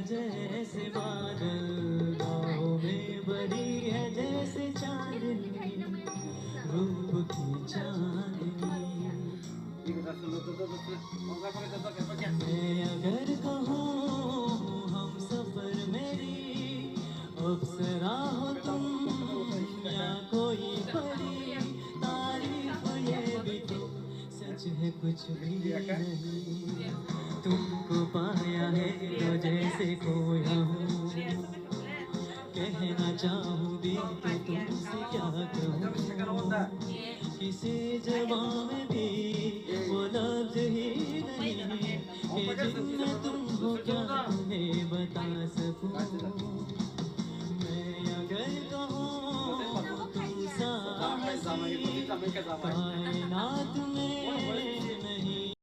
जैसे बादल गाँव में बड़ी है जैसे चांदनी रूप की चांदनी। मैं अगर कहूँ हम सफर मेरी अप्सरा हो तुम या कोई परी तारीफ ये भी तो सच है कुछ भी नहीं। तुमको पाया है तो जैसे खोया हूँ कहना चाहूँगी तो तुमसे क्या कहूँ किसी जबान में भी वो लफ्ज ही नहीं कि जिनमें तुम हो क्या